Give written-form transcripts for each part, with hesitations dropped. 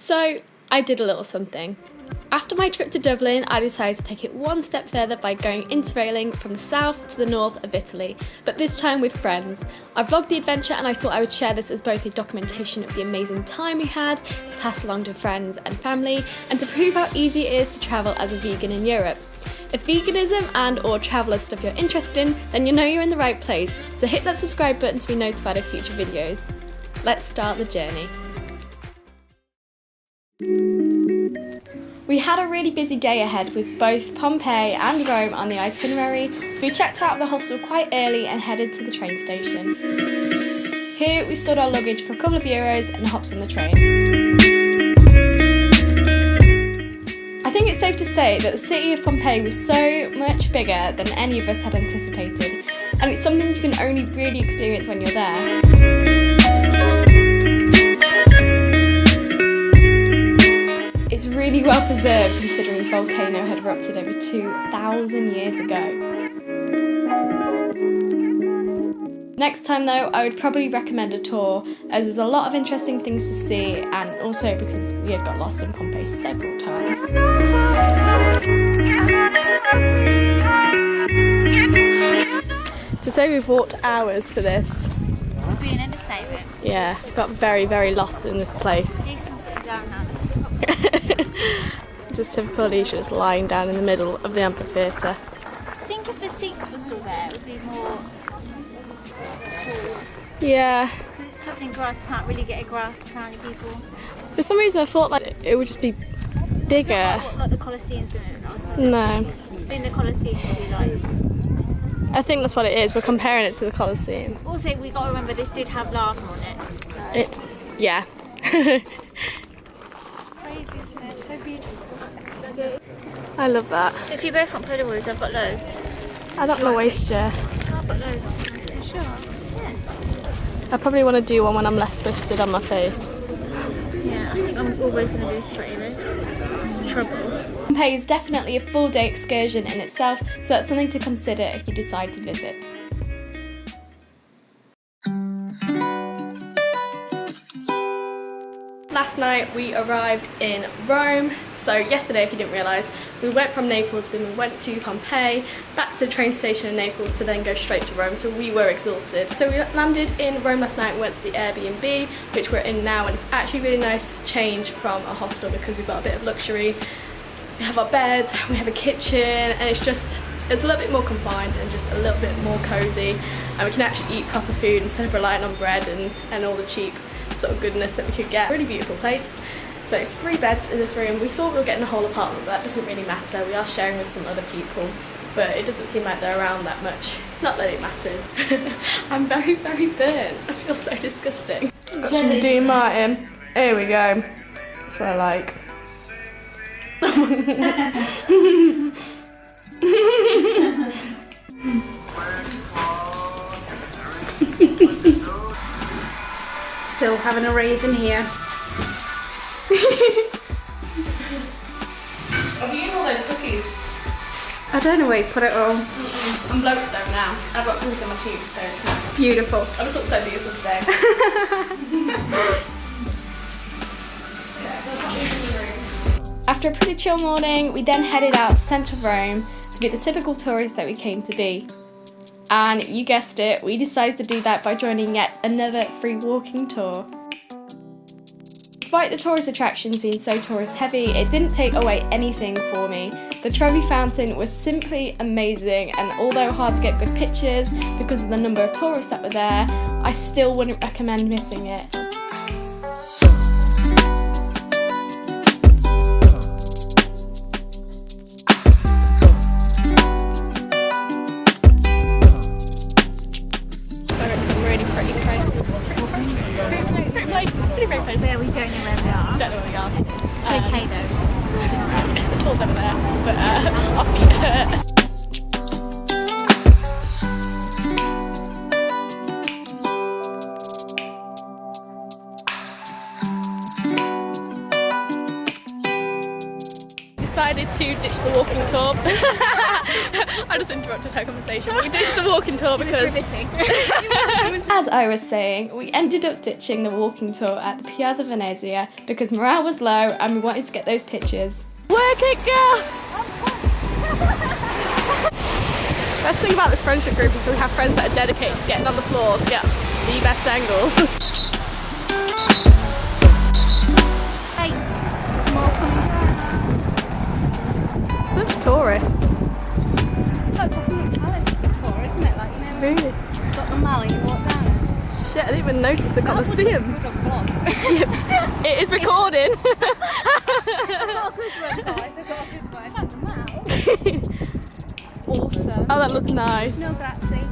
So I did a little something. After my trip to Dublin, I decided to take it one step further by going interrailing from the south to the north of Italy, but this time with friends. I vlogged the adventure and I thought I would share this as both a documentation of the amazing time we had to pass along to friends and family, and to prove how easy it is to travel as a vegan in Europe. If veganism and or travel is stuff you're interested in, then you know you're in the right place, so hit that subscribe button to be notified of future videos. Let's start the journey. We had a really busy day ahead with both Pompeii and Rome on the itinerary, so we checked out of the hostel quite early and headed to the train station. Here we stored our luggage for a couple of euros and hopped on the train. I think it's safe to say that the city of Pompeii was so much bigger than any of us had anticipated, and it's something you can only really experience when you're there. It's really well preserved considering the volcano had erupted over 2,000 years ago. Next time though, I would probably recommend a tour, as there's a lot of interesting things to see, and also because we had got lost in Pompeii several times. To say we've walked hours for this. Would be an understatement. Yeah, got very, very lost in this place. Just typical Alicia, just lying down in the middle of the amphitheatre. I think if the seats were still there, it would be more cool. Yeah. Because it's covered in grass, you can't really get a grasp around your people. For some reason I thought like it would just be bigger. It's not like the Colosseum's in it. No. I think the Colosseum would be like... I think that's what it is. We're comparing it to the Colosseum. Also, we got to remember this did have lava on it. So. Yeah. It's crazy, isn't it? It's so beautiful. I love that. If you both want Polaroids, I've got loads. I don't want to waste you. I've got loads. Sure. Yeah. I probably want to do one when I'm less blistered on my face. Yeah, I think I'm always going to be sweaty though. It's trouble. Pompeii is definitely a full day excursion in itself, so that's something to consider if you decide to visit. Last night we arrived in Rome, so yesterday, if you didn't realise, we went from Naples, then we went to Pompeii, back to the train station in Naples to then go straight to Rome, so we were exhausted. So we landed in Rome last night, went to the Airbnb, which we're in now, and it's actually a really nice change from a hostel because we've got a bit of luxury. We have our beds, we have a kitchen, and it's a little bit more confined and just a little bit more cosy, and we can actually eat proper food instead of relying on bread and all the cheap sort of goodness that we could get. Really beautiful place. So it's 3 beds in this room. We thought we were getting the whole apartment, but that doesn't really matter. We are sharing with some other people, but it doesn't seem like they're around that much. Not that it matters. I'm very, very burnt. I feel so disgusting. Dean Martin. Here we go. That's what I like. Still having a rave in here. Have you eaten all those cookies? I don't know where you put it all. I'm bloated though now. I've got cookies in my tube, so it's not. Beautiful. I just look so beautiful today. After a pretty chill morning, we then headed out to central Rome to be the typical tourists that we came to be. And you guessed it, we decided to do that by joining yet another free walking tour. Despite the tourist attractions being so tourist heavy, it didn't take away anything for me. The Trevi Fountain was simply amazing, and although hard to get good pictures because of the number of tourists that were there, I still wouldn't recommend missing it. Yeah, we don't know where we are. Don't know where we are. It's okay though. The tour's over there, but our feet hurt. decided to ditch the walking tour. I just interrupted her conversation. We ditched the walking tour because... As I was saying, we ended up ditching the walking tour at the Piazza Venezia because morale was low and we wanted to get those pictures. Work it, girl! Best thing about this friendship group is we have friends that are dedicated to getting on the floor to get the best angles. Hey, more coming. Such tourists. It's like Buckingham Palace tour, isn't it? Like, you know, Really? you've got the mall and you walk down it. Shit, I didn't even notice the Colosseum. Good on vlog. Yep. It is recording. I've got a good one, guys. I've got a good one. It's like the mall. Awesome. Oh, that looks nice. No, grazie.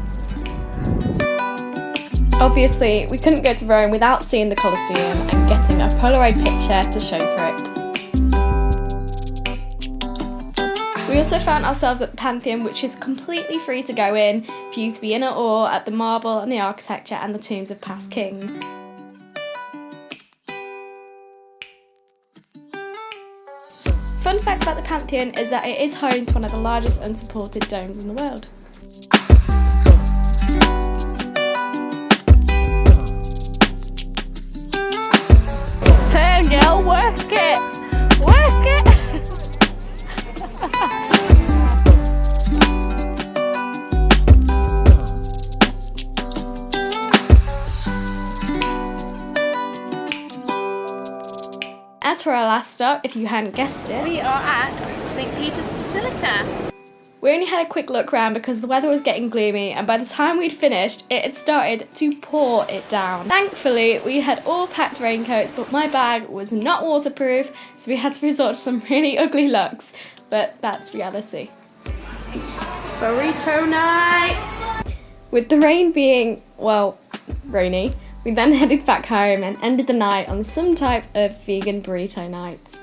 Obviously, we couldn't go to Rome without seeing the Colosseum and getting a Polaroid picture to show for it. We also found ourselves at the Pantheon, which is completely free to go in for you to be in awe at the marble and the architecture and the tombs of past kings. Fun fact about the Pantheon is that it is home to one of the largest unsupported domes in the world. Turn, girl, work it! Work it! As for our last stop, if you hadn't guessed it, We are at St. Peter's Basilica. we only had a quick look around because the weather was getting gloomy and by the time we'd finished, it had started to pour it down. Thankfully, we had all packed raincoats, but my bag was not waterproof, so we had to resort to some really ugly looks, but that's reality. Burrito night! With the rain being, well, rainy, we then headed back home and ended the night on some type of vegan burrito night.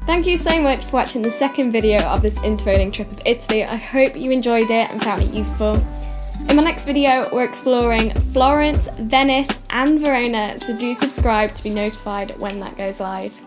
Thank you so much for watching the second video of this interrailing trip of Italy. I hope you enjoyed it and found it useful. In my next video, we're exploring Florence, Venice and Verona, so do subscribe to be notified when that goes live.